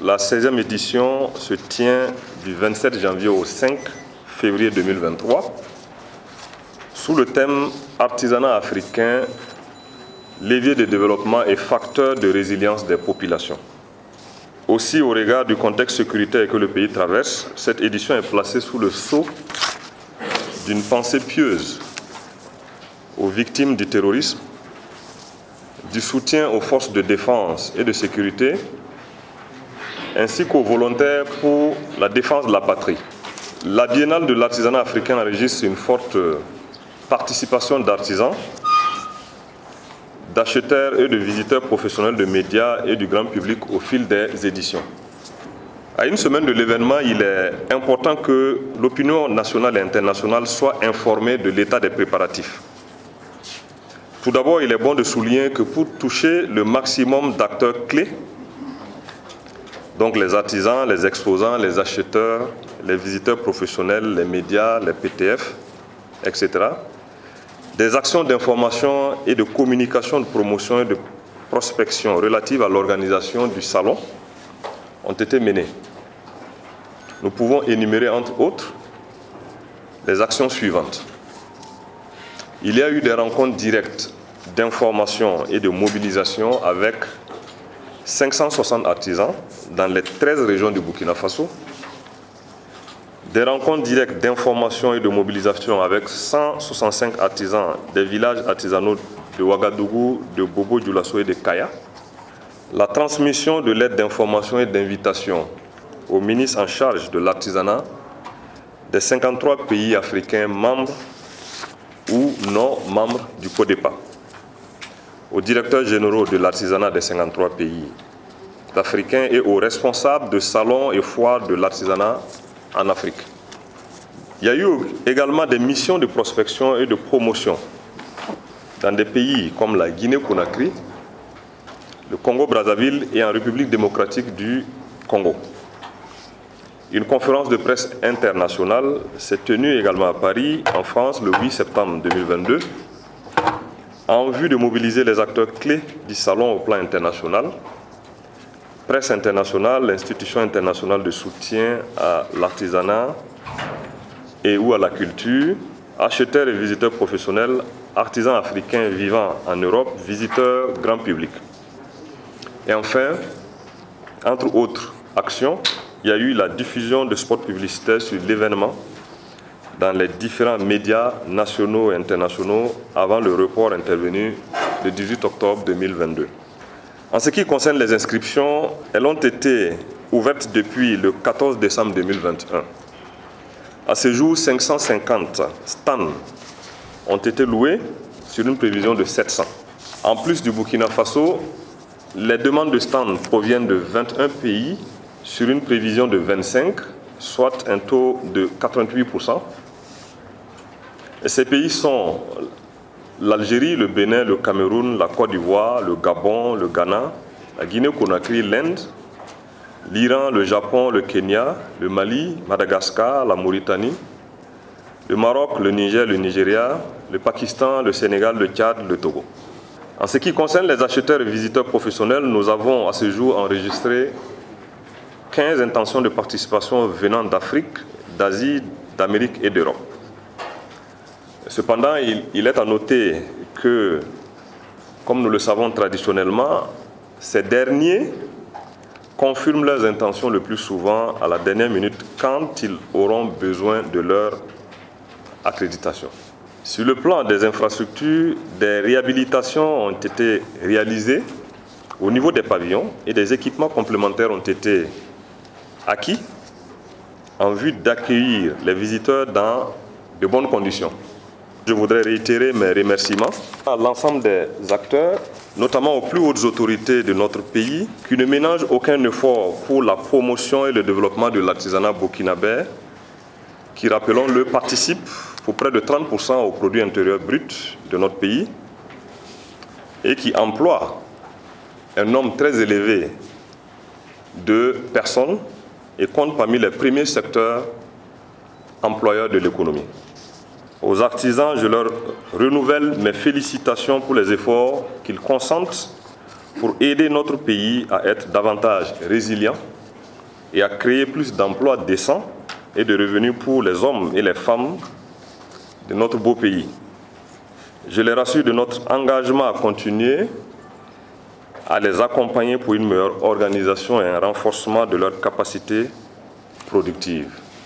La 16e édition se tient du 27 janvier au 5 février 2023 sous le thème « Artisanat africain, levier de développement et facteur de résilience des populations ». Aussi, au regard du contexte sécuritaire que le pays traverse, cette édition est placée sous le sceau d'une pensée pieuse aux victimes du terrorisme, du soutien aux forces de défense et de sécurité, ainsi qu'aux volontaires pour la défense de la patrie. La Biennale de l'artisanat africain enregistre une forte participation d'artisans, d'acheteurs et de visiteurs professionnels de médias et du grand public au fil des éditions. À une semaine de l'événement, il est important que l'opinion nationale et internationale soit informée de l'état des préparatifs. Tout d'abord, il est bon de souligner que pour toucher le maximum d'acteurs clés, donc les artisans, les exposants, les acheteurs, les visiteurs professionnels, les médias, les PTF, etc., des actions d'information et de communication, de promotion et de prospection relatives à l'organisation du salon ont été menées. Nous pouvons énumérer entre autres les actions suivantes. Il y a eu des rencontres directes d'information et de mobilisation avec 560 artisans dans les 13 régions du Burkina Faso, des rencontres directes d'information et de mobilisation avec 165 artisans des villages artisanaux de Ouagadougou, de Bobo-Dioulasso et de Kaya, la transmission de l'aide d'information et d'invitation aux ministres en charge de l'artisanat des 53 pays africains membres ou non membres du CODEPA, aux directeurs généraux de l'artisanat des 53 pays africains et aux responsables de salons et foires de l'artisanat en Afrique. Il y a eu également des missions de prospection et de promotion dans des pays comme la Guinée-Conakry, le Congo-Brazzaville et en République démocratique du Congo. Une conférence de presse internationale s'est tenue également à Paris, en France, le 8 septembre 2022, en vue de mobiliser les acteurs clés du salon au plan international. Presse internationale, l'institution internationale de soutien à l'artisanat et ou à la culture, acheteurs et visiteurs professionnels, artisans africains vivant en Europe, visiteurs grand public. Et enfin, entre autres actions, il y a eu la diffusion de spots publicitaires sur l'événement dans les différents médias nationaux et internationaux avant le report intervenu le 18 octobre 2022. En ce qui concerne les inscriptions, elles ont été ouvertes depuis le 14 décembre 2021. À ce jour, 550 stands ont été loués sur une prévision de 700. En plus du Burkina Faso, les demandes de stands proviennent de 21 pays sur une prévision de 25, soit un taux de 88%. Et ces pays sont l'Algérie, le Bénin, le Cameroun, la Côte d'Ivoire, le Gabon, le Ghana, la Guinée-Conakry, l'Inde, l'Iran, le Japon, le Kenya, le Mali, Madagascar, la Mauritanie, le Maroc, le Niger, le Nigeria, le Pakistan, le Sénégal, le Tchad, le Togo. En ce qui concerne les acheteurs et visiteurs professionnels, nous avons à ce jour enregistré 15 intentions de participation venant d'Afrique, d'Asie, d'Amérique et d'Europe. Cependant, il est à noter que, comme nous le savons traditionnellement, ces derniers confirment leurs intentions le plus souvent à la dernière minute quand ils auront besoin de leur accréditation. Sur le plan des infrastructures, des réhabilitations ont été réalisées au niveau des pavillons et des équipements complémentaires ont été acquis en vue d'accueillir les visiteurs dans de bonnes conditions. Je voudrais réitérer mes remerciements à l'ensemble des acteurs, notamment aux plus hautes autorités de notre pays, qui ne ménagent aucun effort pour la promotion et le développement de l'artisanat burkinabé, qui, rappelons-le, participe pour près de 30% au produit intérieur brut de notre pays et qui emploie un nombre très élevé de personnes et compte parmi les premiers secteurs employeurs de l'économie. Aux artisans, je leur renouvelle mes félicitations pour les efforts qu'ils consentent pour aider notre pays à être davantage résilient et à créer plus d'emplois décents et de revenus pour les hommes et les femmes de notre beau pays. Je les rassure de notre engagement à continuer à les accompagner pour une meilleure organisation et un renforcement de leurs capacités productives.